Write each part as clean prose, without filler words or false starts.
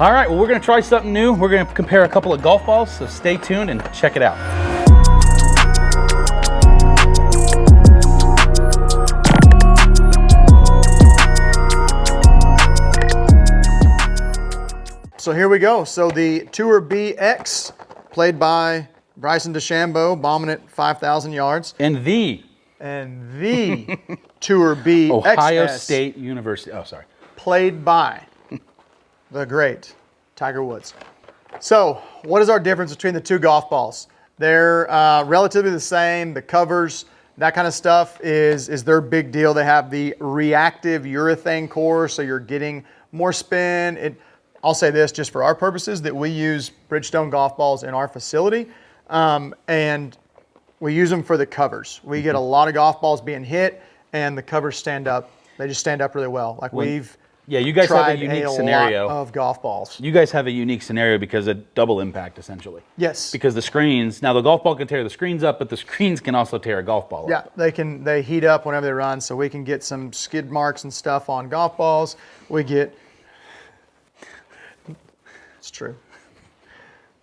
All right, well, we're gonna try something new. We're gonna compare a couple of golf balls, so stay tuned and check it out. So here we go. So the Tour BX, played by Bryson DeChambeau, bombing it 5,000 yards. And the Tour B Ohio XS, State University. Oh, sorry. played by the great Tiger Woods. So what is our difference between the two golf balls? They're relatively the same. The covers, that kind of stuff is their big deal. They have the reactive urethane core, so you're getting more spin. I'll say this just for our purposes, that we use Bridgestone golf balls in our facility, and we use them for the covers. We get a lot of golf balls being hit, and the covers stand up. They just stand up really well. Like you guys have a tried unique scenario lot of golf balls. You guys have a unique scenario because of double impact, essentially. Yes. Because the screens, now the golf ball can tear the screens up, but the screens can also tear a golf ball up. Yeah, they heat up whenever they run, so we can get some skid marks and stuff on golf balls. It's true.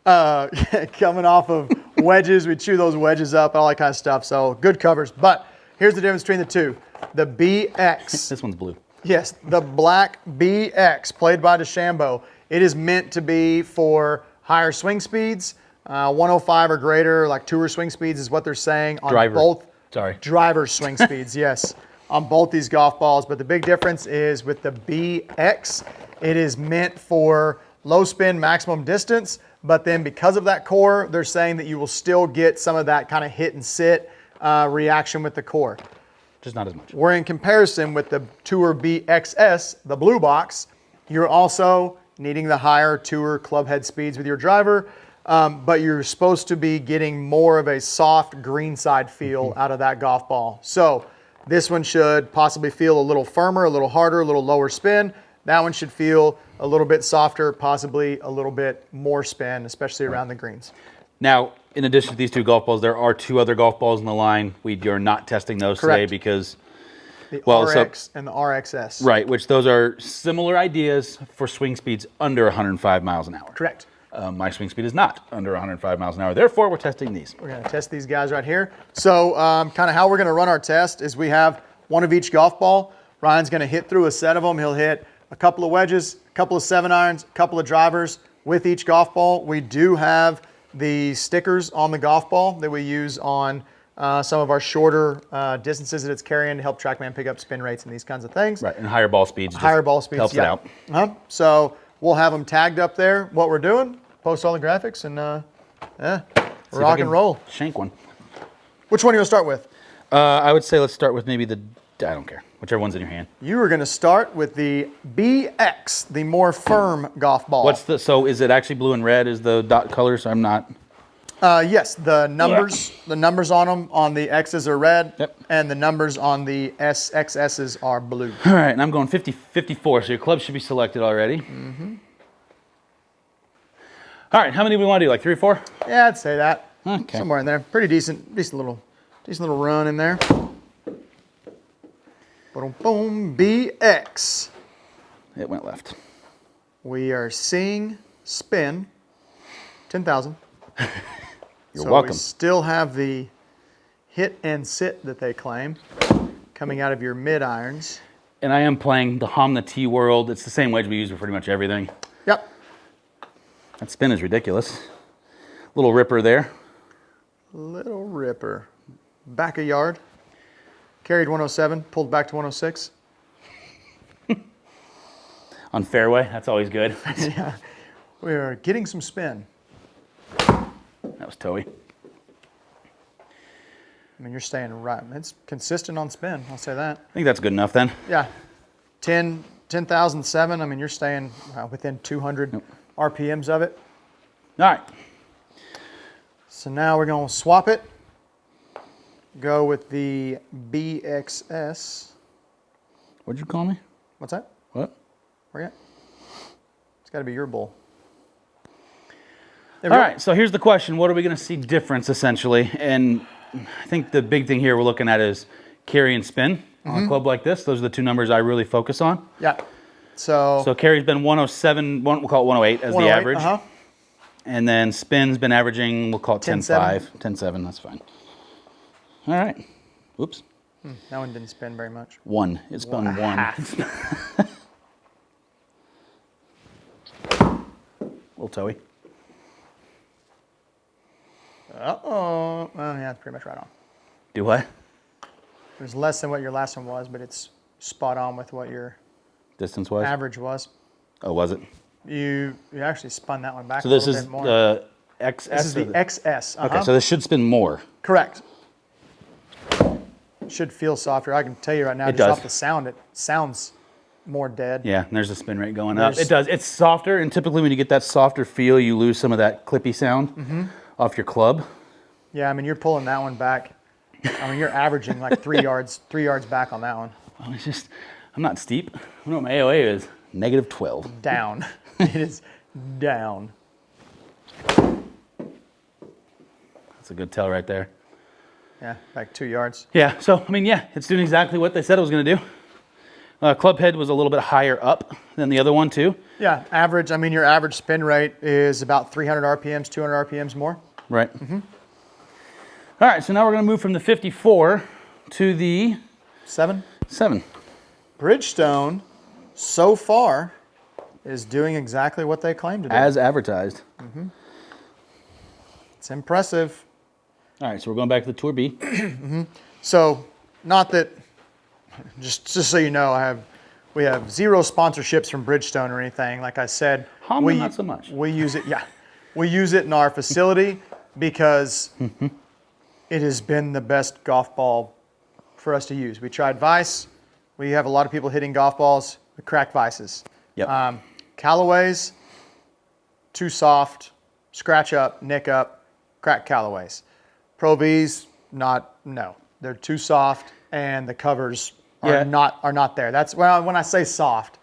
Coming off of wedges, we chew those wedges up, all that kind of stuff. So good covers. But here's the difference between the two. The BX. This one's blue. Yes, the black BX, played by DeChambeau. It is meant to be for higher swing speeds, 105 or greater, like tour swing speeds is what they're saying on driver swing speeds, yes, on both these golf balls. But the big difference is with the BX, it is meant for low spin, maximum distance, but then because of that core, they're saying that you will still get some of that kind of hit and sit reaction with the core. Just not as much. Where in comparison with the Tour BXS, the blue box, you're also needing the higher tour club head speeds with your driver, but you're supposed to be getting more of a soft greenside feel out of that golf ball. So this one should possibly feel a little firmer, a little harder, a little lower spin. That one should feel a little bit softer, possibly a little bit more spin, especially around the greens. Now, in addition to these two golf balls, there are two other golf balls in the line. You're not testing those today because... The RX and the RXS. Right, which those are similar ideas for swing speeds under 105 miles an hour. Correct. My swing speed is not under 105 miles an hour. Therefore, we're testing these. We're going to test these guys right here. So kind of how we're going to run our test is we have one of each golf ball. Ryan's going to hit through a set of them. He'll hit a couple of wedges, a couple of 7-irons, a couple of drivers with each golf ball. We do have the stickers on the golf ball that we use on some of our shorter distances that it's carrying to help TrackMan pick up spin rates and these kinds of things. Right, and higher ball speeds. Higher ball speeds, helps it out. So we'll have them tagged up there, what we're doing, post all the graphics, and rock and roll. Shank one. Which one are you going to start with? I would say let's start with maybe I don't care. Whichever one's in your hand. You are going to start with the BX, the more firm golf ball. So is it actually blue and red is the dot colors? I'm not. Yes, the numbers on them on the X's are red, and the numbers on the XS's are blue. All right, and I'm going 50-54, so your club should be selected already. Mm-hmm. All right, how many do we want to do, like 3 or 4? Yeah, I'd say that. Okay. Somewhere in there. Pretty decent little run in there. Boom, boom, BX. It went left. We are seeing spin 10,000. You're welcome. We still have the hit and sit that they claim coming out of your mid irons. And I am playing the Honma T World. It's the same wedge we use for pretty much everything. Yep. That spin is ridiculous. Little ripper there. Little ripper. Back a yard. Carried 107, pulled back to 106. On fairway, that's always good. Yeah. We are getting some spin. That was toey. I mean, you're staying right. It's consistent on spin, I'll say that. I think that's good enough then. Yeah. 10,007, I mean, you're staying within 200 RPMs of it. All right. So now we're going to swap it. Go with the BXS. What'd you call me? What's that? What? Where you at? It's got to be your bowl. All right, so here's the question. What are we going to see difference, essentially? And I think the big thing here we're looking at is carry and spin on a club like this. Those are the two numbers I really focus on. Yeah. So carry's been 107, we'll call it 108 as the 108, average. And then spin's been averaging, we'll call it 10.5, 10.7. 10.7, that's fine. All right. Oops. That one didn't spin very much. One. It spun one. Little toey. Uh-oh. Well, yeah, it's pretty much right on. Do what? It was less than what your last one was, but it's spot on with what your Distance-wise? average was. Oh, was it? You actually spun that one back So a this little is bit more. the XS? This is the XS. Okay, so this should spin more. Correct. It should feel softer. I can tell you right now, It just does. off the sound, it sounds more dead. Yeah, and there's the spin rate going up. It does. It's softer, and typically when you get that softer feel, you lose some of that clippy sound off your club. Yeah, I mean, you're pulling that one back. I mean, you're averaging like 3 yards back on that one. Well, it's just, I'm not steep. I don't know what my AOA is. Negative 12. Down. It is down. That's a good tell right there. Yeah, like 2 yards. Yeah, so, I mean, yeah, it's doing exactly what they said it was going to do. Club head was a little bit higher up than the other one, too. Yeah, average. I mean, your average spin rate is about 300 RPMs, 200 RPMs more. Right. All right, so now we're going to move from the 54 to the 7. 7. Bridgestone, so far, is doing exactly what they claim to do. As advertised. It's impressive. All right, so we're going back to the Tour B. So, not that, just so you know, we have 0 sponsorships from Bridgestone or anything. Like I said, Honma, not so much. We use it, yeah. We use it in our facility because it has been the best golf ball for us to use. We tried Vice. We have a lot of people hitting golf balls with cracked Vices. Yep. Callaways, too soft, scratch up, nick up, cracked Callaways. Pro Vs, no. They're too soft and the covers are not there. That's when I say soft,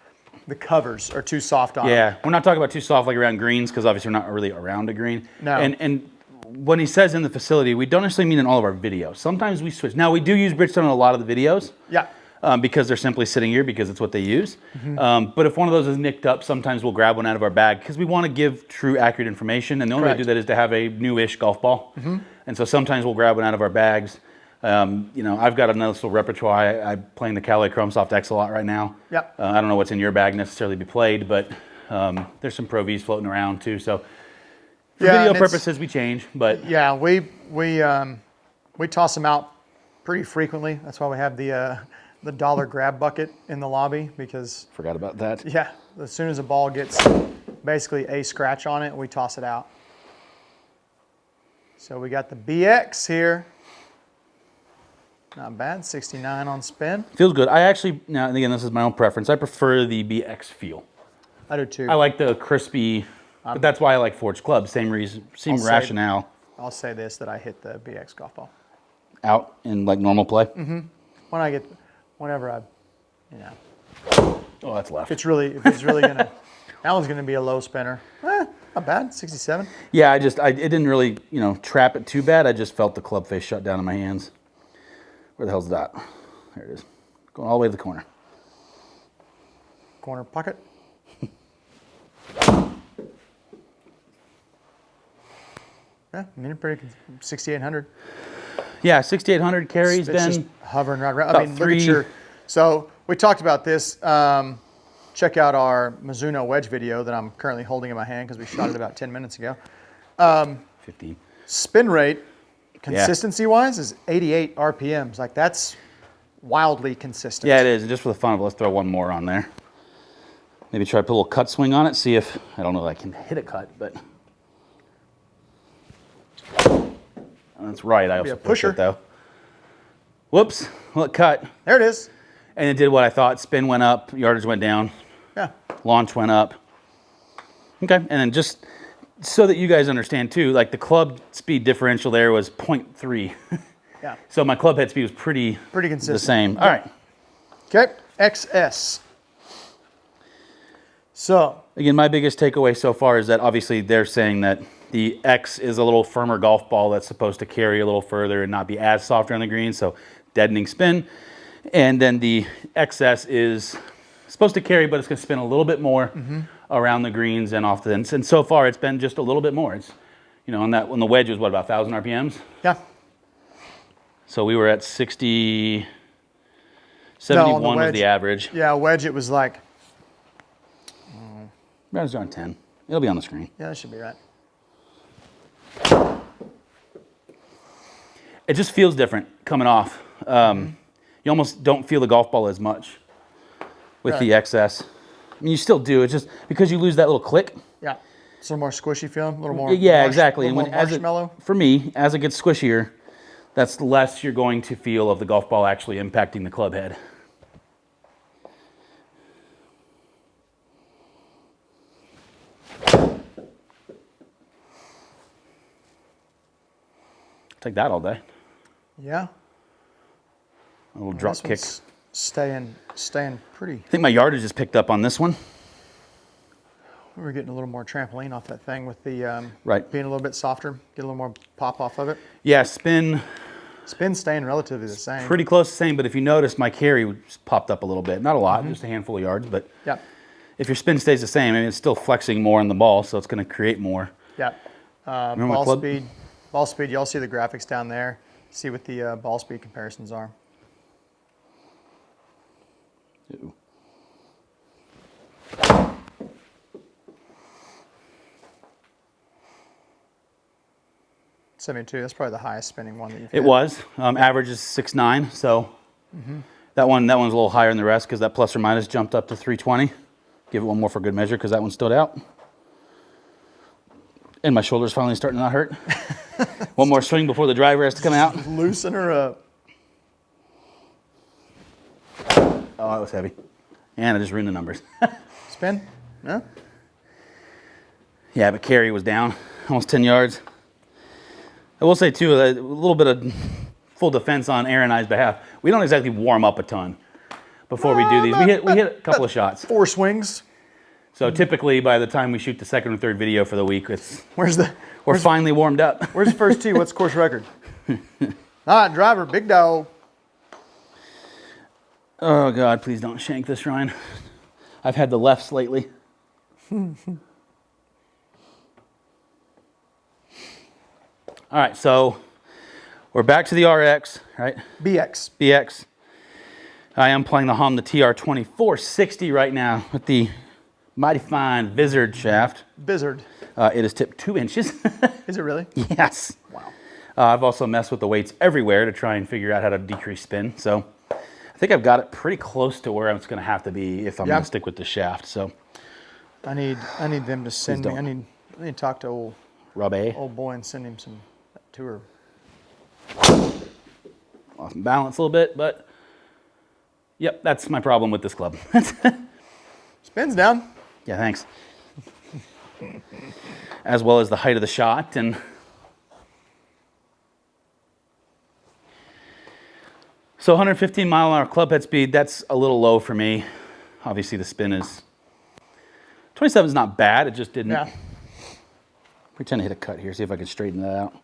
the covers are too soft on them. Yeah, we're not talking about too soft like around greens because obviously we're not really around a green. No. And when he says in the facility, we don't necessarily mean in all of our videos. Sometimes we switch. Now, we do use Bridgestone in a lot of the videos. Yeah. Because they're simply sitting here because it's what they use. But if one of those is nicked up, sometimes we'll grab one out of our bag because we want to give true, accurate information. And the only way to do that is to have a newish golf ball. And so sometimes we'll grab one out of our bags. I've got another little repertoire. I'm playing the Callaway Chrome Soft X a lot right now. Yep. I don't know what's in your bag necessarily to be played, but there's some Pro Vs floating around too. So for video purposes, we change. But yeah, we toss them out pretty frequently. That's why we have the dollar grab bucket in the lobby because forgot about that. Yeah, as soon as a ball gets basically a scratch on it, we toss it out. So we got the BX here. Not bad, 69 on spin. Feels good. I actually, now and again, this is my own preference. I prefer the BX feel. I do too. I like the crispy, but that's why I like Forged Clubs. Same reason, same rationale. I'll say this, that I hit the BX golf ball. Out in like normal play? Whenever I, Oh, that's left. if it's really gonna, that one's gonna be a low spinner. Not bad, 67. Yeah, it didn't really, trap it too bad. I just felt the club face shut down in my hands. Where the hell's the dot? There it is. Going all the way to the corner. Corner pocket. Yeah, I mean, pretty 6,800. Yeah, 6,800 carries It's been just hovering right around. about I mean, look at your. So we talked about this. Check out our Mizuno wedge video that I'm currently holding in my hand because we shot it about 10 minutes ago. 15. Spin rate, consistency-wise, is 88 RPMs. Like, that's wildly consistent. Yeah, it is. And just for the fun of it, let's throw one more on there. Maybe try to put a little cut swing on it. See if, I don't know if I can hit a cut, but. That's right. I also pushed it, though. Whoops. Well, it cut. There it is. And it did what I thought. Spin went up. Yardage went down. Yeah. Launch went up. Okay. And then just so that you guys understand, too, like the club speed differential there was 0.3. Yeah. So my club head speed was pretty consistent. The same. All right. Okay. XS. So. Again, my biggest takeaway so far is that obviously they're saying that the X is a little firmer golf ball that's supposed to carry a little further and not be as softer on the green, so deadening spin. And then the XS is supposed to carry, but it's going to spin a little bit more around the greens and off the ends. And so far, it's been just a little bit more. It's, you know, on that when the wedge was what, about 1,000 RPMs. Yeah. So we were at 60. 71 was the average. Yeah, wedge. It was like. Right around 10. It'll be on the screen. Yeah, that should be right. It just feels different coming off. You almost don't feel the golf ball as much with the XS. I mean, you still do. It's just because you lose that little click. Yeah. It's a little more squishy feeling, a little more. Yeah, exactly. A little more marshmallow. For me, as it gets squishier, that's less you're going to feel of the golf ball actually impacting the club head. Take that all day. Yeah. A little drop kick. Staying pretty. I think my yardage just picked up on this one. We were getting a little more trampoline off that thing with the right. being a little bit softer, get a little more pop off of it. Yeah, spin's staying relatively the same. Pretty close to the same, but if you notice, my carry popped up a little bit. Not a lot, just a handful of yards, but yeah. If your spin stays the same, I mean, it's still flexing more on the ball, so it's going to create more. Yeah. Ball speed, y'all see the graphics down there. See what the ball speed comparisons are. Ooh. .72, that's probably the highest spinning one that you've had. It was. Average is 6.9, so that one's a little higher than the rest because that plus or minus jumped up to 320. Give it one more for good measure because that one stood out. And my shoulder's finally starting to not hurt. One more swing before the driver has to come out. Loosen her up. Oh, that was heavy. And I just ruined the numbers. Spin? No? Yeah, but carry was down almost 10 yards. I will say, too, a little bit of full defense on Aaron and I's behalf. We don't exactly warm up a ton before we do these. We hit a couple of shots. 4 swings. So typically, by the time we shoot the second or third video for the week, we're finally warmed up. Where's the first tee? What's the course record? Driver, big dog. Oh, God, please don't shank this, Ryan. I've had the lefts lately. All right, so we're back to the RX, right? BX. I am playing the Honma TR2460 right now with the mighty fine Vizard shaft. Vizard. It is tipped 2 inches. Is it really? Yes. Wow. I've also messed with the weights everywhere to try and figure out how to decrease spin. So I think I've got it pretty close to where it's going to have to be if I'm going to stick with the shaft. So I need them to send me. I need to talk to old boy and send him some tour. Lost balance a little bit, but yep, that's my problem with this club. Spins down. Yeah, thanks. As well as the height of the shot and so 115 mile an hour club head speed, that's a little low for me. Obviously the spin is 27 is not bad, it just didn't. Yeah. Pretend to hit a cut here, see if I can straighten that out.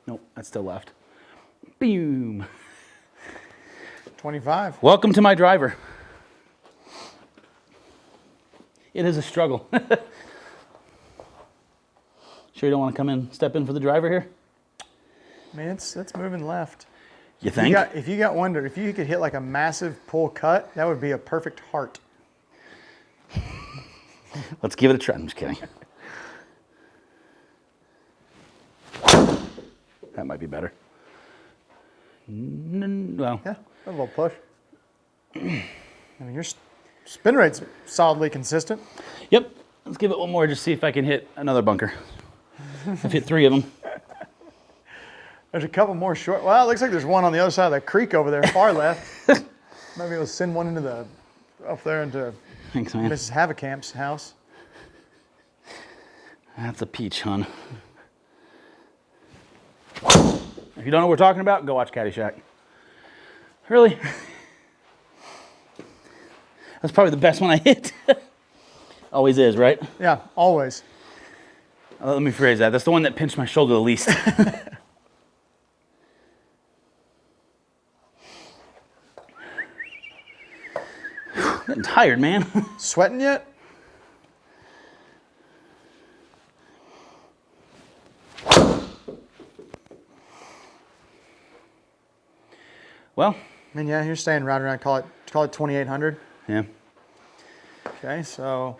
Nope, that's still left. Boom. 25. Welcome to my driver. It is a struggle. Sure you don't want to come in, step in for the driver here? Man, it's moving left. You think? If you could hit like a massive pull cut, that would be a perfect heart. Let's give it a try. I'm just kidding. That might be better. Well, yeah, a little push. I mean, your spin rate's solidly consistent. Yep. Let's give it one more, just see if I can hit another bunker. I've hit 3 of them. There's a couple more short. Well, it looks like there's one on the other side of that creek over there, far left. Maybe we'll send one up there into Thanks, man. Mrs. Havacamp's house. That's a peach, hon. If you don't know what we're talking about, go watch Caddyshack. Really? That's probably the best one I hit. Always is, right? Yeah, always. Let me phrase that. That's the one that pinched my shoulder the least. tired, man. Sweating yet? Well, I mean, yeah, you're staying right around, call it 2,800. yeah. Okay, so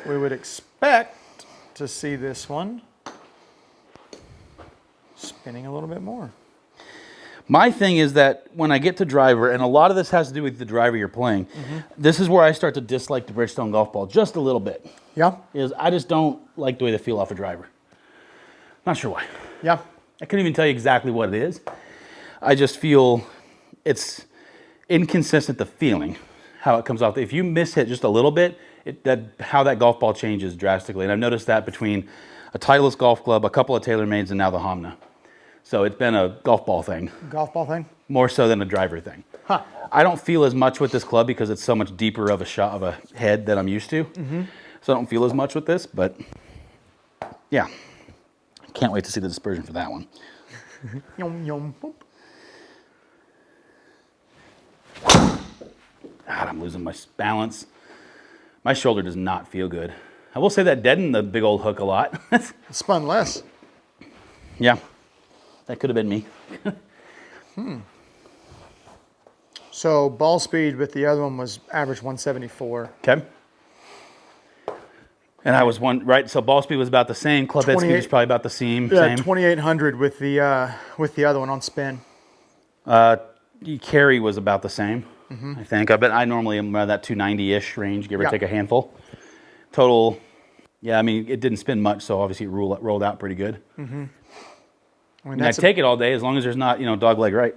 we would expect to see this one spinning a little bit more. My thing is that when I get to driver, and a lot of this has to do with the driver you're playing, this is where I start to dislike the Bridgestone golf ball just a little bit. Yeah? Is I just don't like the way they feel off a driver. Not sure why. Yeah. I couldn't even tell you exactly what it is. I just feel it's inconsistent, the feeling, how it comes off. If you miss hit just a little bit, how that golf ball changes drastically. And I've noticed that between a Titleist golf club, a couple of TaylorMades, and now the Honma. So it's been a golf ball thing. Golf ball thing? More so than a driver thing. Huh. I don't feel as much with this club because it's so much deeper of a shot of a head that I'm used to. So I don't feel as much with this, but yeah. Can't wait to see the dispersion for that one. Yum, yum, boop. God, I'm losing my balance. My shoulder does not feel good. I will say that deadened the big old hook a lot. It spun less. Yeah, that could have been me. So ball speed with the other one was average 174. Okay. And I was right. So ball speed was about the same. Club head speed was probably about the same. Yeah, 2,800 with the other one on spin. Carry was about the same. I think. I normally am around that 290-ish range, give or take a handful. Total, yeah, I mean, it didn't spin much, so obviously it rolled out pretty good. I mean, And I take it all day as long as there's not, dog leg right.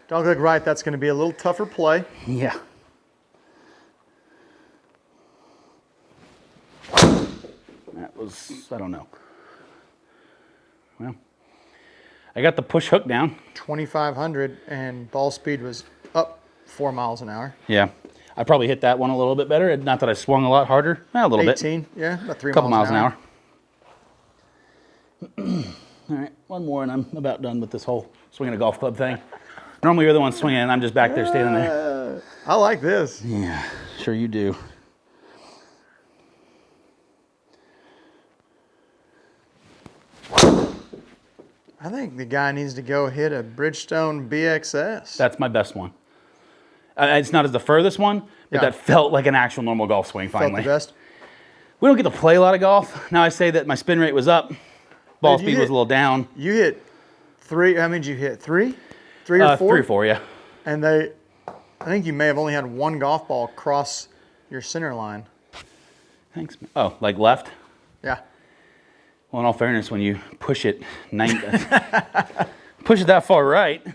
dog leg right, that's going to be a little tougher play. Yeah. That was, I don't know. Well, I got the push hook down. 2,500 and ball speed was up 4 miles an hour. Yeah. I probably hit that one a little bit better. Not that I swung a lot harder. A little 18, bit. yeah, about 3 couple miles an hour. All right, one more and I'm about done with this whole swinging a golf club thing. Normally you're the one swinging and I'm just back there standing there. I like this. Yeah, sure you do. I think the guy needs to go hit a Bridgestone BXS. That's my best one. It's not as the furthest one, but that felt like an actual normal golf swing finally. Felt the best. We don't get to play a lot of golf. Now I say that my spin rate was up. Ball speed was a little down. You hit 3, how many did you hit? 3? 3 or 4? 3 or 4, yeah. And I think you may have only had one golf ball cross your center line. Thanks. Oh, like left? Yeah. Well, in all fairness, when you push it push it that far right.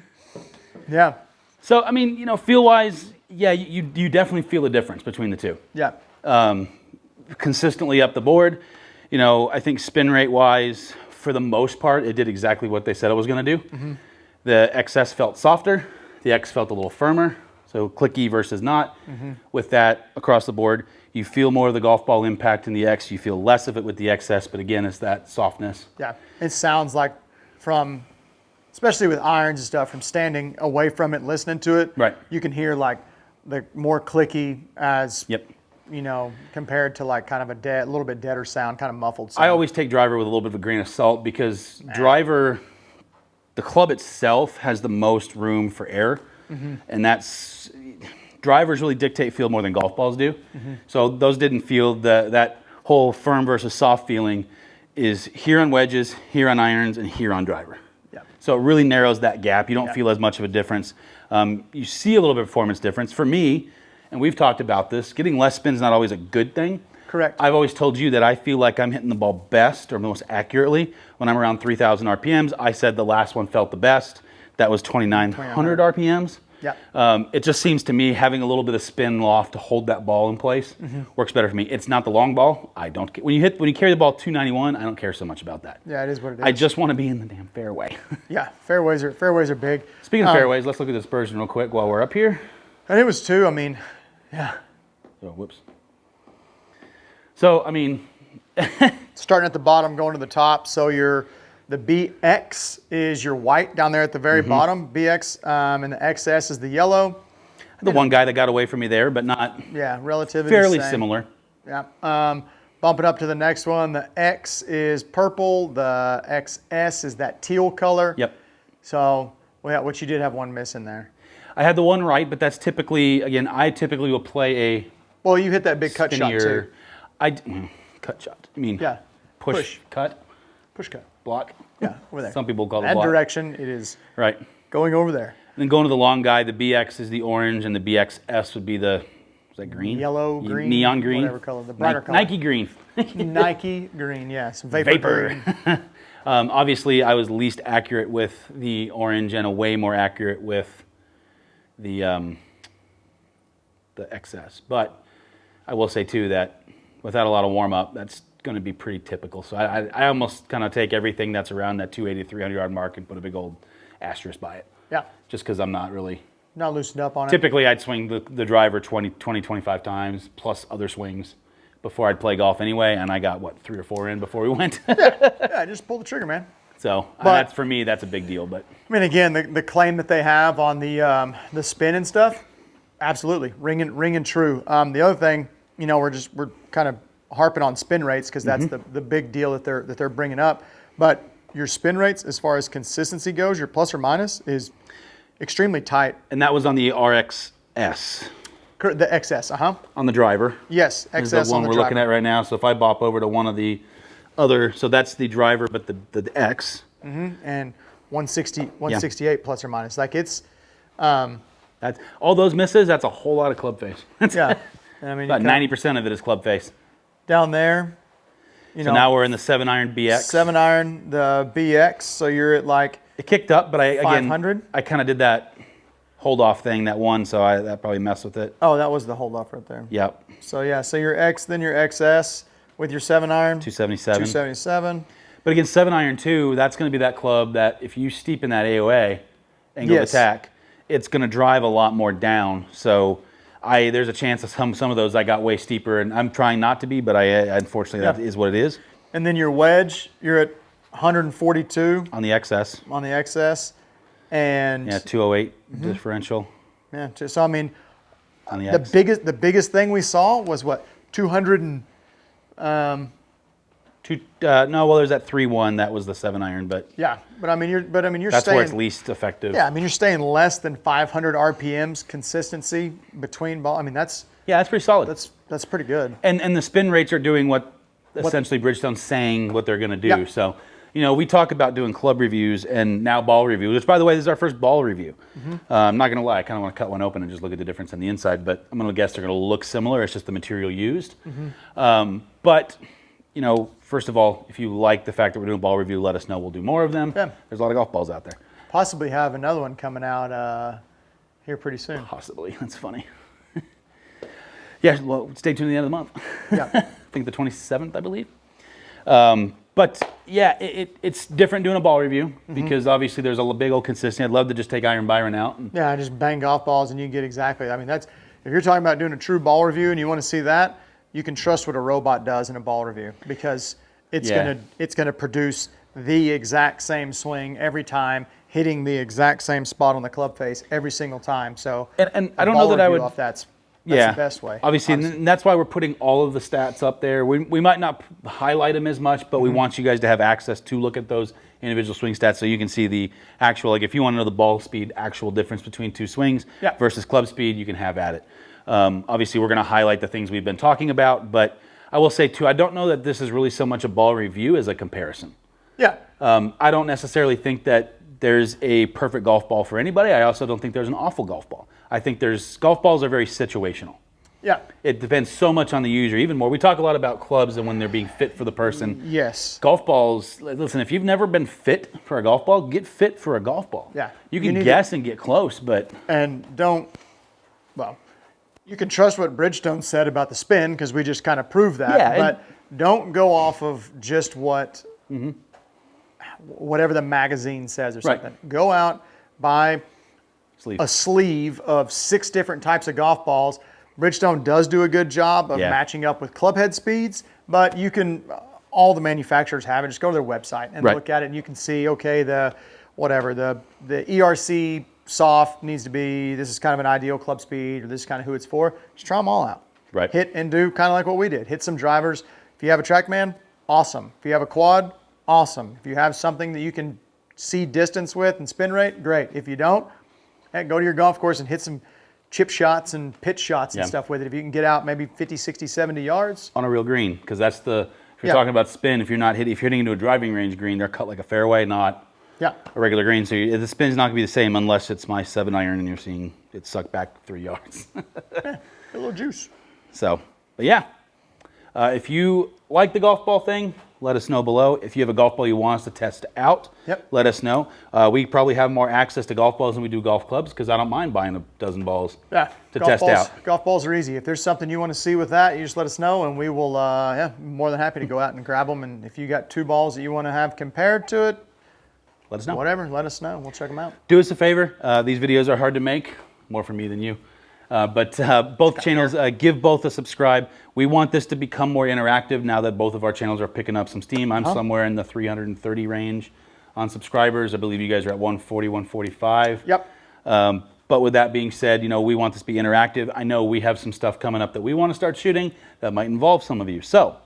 Yeah. So, I mean, feel-wise, yeah, you definitely feel the difference between the two. Yeah. Consistently up the board. I think spin rate-wise, for the most part, it did exactly what they said it was going to do. The XS felt softer. The X felt a little firmer. So clicky versus not. With that, across the board, you feel more of the golf ball impact in the X. You feel less of it with the XS, but again, it's that softness. Yeah. It sounds like especially with irons and stuff, from standing away from it and listening to it, right, you can hear like the more clicky as, yep, compared to like kind of a little bit deader sound, kind of muffled sound. I always take driver with a little bit of a grain of salt because driver, the club itself has the most room for error, and that's drivers really dictate feel more than golf balls do. So those didn't feel that whole firm versus soft feeling is here on wedges, here on irons, and here on driver. Yeah. So it really narrows that gap. You don't feel as much of a difference. You see a little bit of performance difference. For me, and we've talked about this, getting less spin is not always a good thing. Correct. I've always told you that I feel like I'm hitting the ball best or most accurately when I'm around 3,000 RPMs. I said the last one felt the best. That was 2,900 RPMs. Yeah. It just seems to me having a little bit of spin loft to hold that ball in place works better for me. It's not the long ball. I don't. When you carry the ball 291, I don't care so much about that. Yeah, it is what it is. I just want to be in the damn fairway. Yeah, fairways are big. Speaking of fairways, let's look at the dispersion real quick while we're up here. And it was 2. I mean, yeah. Oh, whoops. So I mean, starting at the bottom, going to the top. So the BX is your white down there at the very bottom. BX and the XS is the yellow. The one guy that got away from me there, but not relatively fairly the same. similar. Yeah. Bump it up to the next one. The X is purple. The XS is that teal color. Yep. So, which you did have one missing there. I had the one right, but that's typically, again, I typically will play a Well, you hit that big cut shot too. Cut shot. I mean, push, cut, push cut. block. Yeah, over there. Some people call it that block. direction. It is Right. going over there. And then going to the long guy, the BX is the orange, and the BXS would be the, is that green? Yellow, green, neon green, whatever color, the brighter color. Nike green. Nike green, yes, vapor. Green. Obviously, I was least accurate with the orange, and way more accurate with the XS. But I will say too that without a lot of warm up, that's going to be pretty typical. So I almost kind of take everything that's around that 280, 300 yard mark and put a big old asterisk by it. Yeah. Just because I'm not really. Not loosened up on it. Typically, I'd swing the driver 20, 25 times plus other swings before I'd play golf anyway. And I got, 3 or 4 in before we went. Yeah, just pull the trigger, man. So But- for me, that's a big deal. But I mean, again, the claim that they have on the spin and stuff, absolutely ringing true. The other thing, we're kind of harping on spin rates because that's the big deal that they're bringing up. But your spin rates, as far as consistency goes, your plus or minus is extremely tight. And that was on the RXS. The XS, On the driver. Yes, XS Is the one on the we're driver. looking at right now. So if I bop over to one of the other, so that's the driver, but the X. And 168 plus or minus. Like it's, That's all those misses. That's a whole lot of club face. yeah. I mean, About 90% of it is club face. down there, So now we're in the 7-iron BX. 7-iron, the BX. So you're at like It kicked up, but I 500? I kind of did that hold off thing that one, so that probably messed with it. Oh, that was the hold off right there. Yep. So yeah, so your X, then your XS with your 7-iron. 277. 277. But again, 7-iron too, that's going to be that club that if you steep in that AOA angle of Yes. attack, it's going to drive a lot more down. So there's a chance that some of those I got way steeper, and I'm trying not to be, but unfortunately that is what it is. And then your wedge, you're at 142 On the XS. on the XS. And Yeah, 208 differential so I mean, on the the X. biggest thing we saw was what, 200 and There's that 3-1 that was the 7-iron, but yeah, but I mean you're that's staying, where it's least effective. yeah, I mean you're staying less than 500 RPMs consistency between ball. I mean that's pretty solid. that's pretty good. And the spin rates are doing what essentially Bridgestone's saying what they're going to do. Yeah. So, we talk about doing club reviews and now ball reviews, which, by the way, this is our first ball review. I'm not going to lie. I kind of want to cut one open and just look at the difference on the inside, but I'm going to guess they're going to look similar. It's just the material used. But, first of all, if you like the fact that we're doing a ball review, let us know. We'll do more of them. Yeah. There's a lot of golf balls out there. Possibly have another one coming out here pretty soon. Possibly. That's funny. Yeah, well, stay tuned to the end of the month. Yeah. I think the 27th, I believe. But yeah, it's different doing a ball review because obviously there's a big old consistency. I'd love to just take Iron Byron out. Yeah, just bang golf balls and you get exactly. I mean, if you're talking about doing a true ball review and you want to see that, you can trust what a robot does in a ball review because it's gonna produce the exact same swing every time, hitting the exact same spot on the club face every single time. So And I don't know that I would. That's Yeah, the best way. Obviously, and that's why we're putting all of the stats up there. We might not highlight them as much, but we want you guys to have access to look at those individual swing stats so you can see the actual, like if you want to know the ball speed, actual difference between two swings versus club speed, you can have at it. Obviously, we're going to highlight the things we've been talking about, but I will say too, I don't know that this is really so much a ball review as a comparison. Yeah. I don't necessarily think that there's a perfect golf ball for anybody. I also don't think there's an awful golf ball. I think golf balls are very situational. Yeah. It depends so much on the user, even more. We talk a lot about clubs and when they're being fit for the person. Yes. Golf balls, listen, if you've never been fit for a golf ball, get fit for a golf ball. Yeah. You can guess and get close, but... And you can trust what Bridgestone said about the spin because we just kind of proved that. Yeah, but don't go off of just whatever the magazine says or something. Right. Go out, buy Sleeve. a sleeve of 6 different types of golf balls. Bridgestone does do a good job of matching up with club head speeds, but you can, all the manufacturers have it. Just go to their website and look at it, and you can see, okay, the ERC soft, needs to be, this is kind of an ideal club speed, or this is kind of who it's for. Just try them all out. Right. Hit and do kind of like what we did. Hit some drivers. If you have a TrackMan, awesome. If you have a quad, awesome. If you have something that you can see distance with and spin rate, great. If you don't, heck, go to your golf course and hit some chip shots and pitch shots and stuff with it. If you can get out maybe 50, 60, 70 yards. On a real green, because that's the, if you're talking about spin, if you're hitting into a driving range green, they're cut like a fairway, not a regular green. So the spin's not going to be the same unless it's my 7-iron and you're seeing it suck back 3 yards. A little juice. So, but yeah. If you like the golf ball thing, let us know below. If you have a golf ball you want us to test out, let us know. We probably have more access to golf balls than we do golf clubs because I don't mind buying a dozen balls to test out. Golf balls are easy. If there's something you want to see with that, you just let us know and we will, more than happy to go out and grab them. And if you got 2 balls that you want to have compared to it, let us know. Whatever, let us know. We'll check them out. Do us a favor. These videos are hard to make, more for me than you. But both channels, give both a subscribe. We want this to become more interactive now that both of our channels are picking up some steam. I'm somewhere in the 330 range on subscribers. I believe you guys are at 140, 145. Yep. But with that being said, we want this to be interactive. I know we have some stuff coming up that we want to start shooting that might involve some of you. So,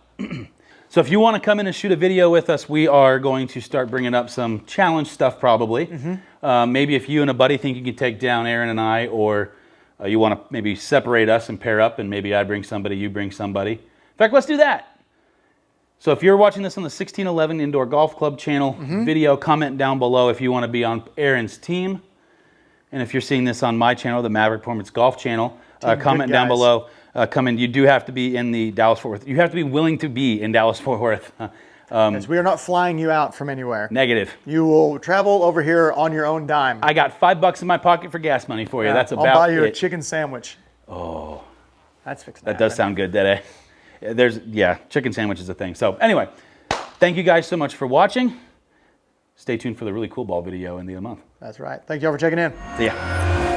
so if you want to come in and shoot a video with us, we are going to start bringing up some challenge stuff probably. Maybe if you and a buddy think you can take down Aaron and I, or you want to maybe separate us and pair up, and maybe I bring somebody, you bring somebody. In fact, let's do that. So if you're watching this on the 1611 Indoor Golf Club channel video, comment down below if you want to be on Aaron's team. And if you're seeing this on my channel, the Maverick Performance Golf channel, comment down below. You do have to be in the Dallas-Fort Worth. You have to be willing to be in Dallas-Fort Worth. Because we are not flying you out from anywhere. Negative. You will travel over here on your own dime. I got $5 in my pocket for gas money for you. That's about it. I'll buy you a chicken sandwich. Oh. That's fixing that does sound good, that chicken sandwich is a thing. So anyway, thank you guys so much for watching. Stay tuned for the really cool ball video in the month. That's right. Thank you all for checking in. See ya.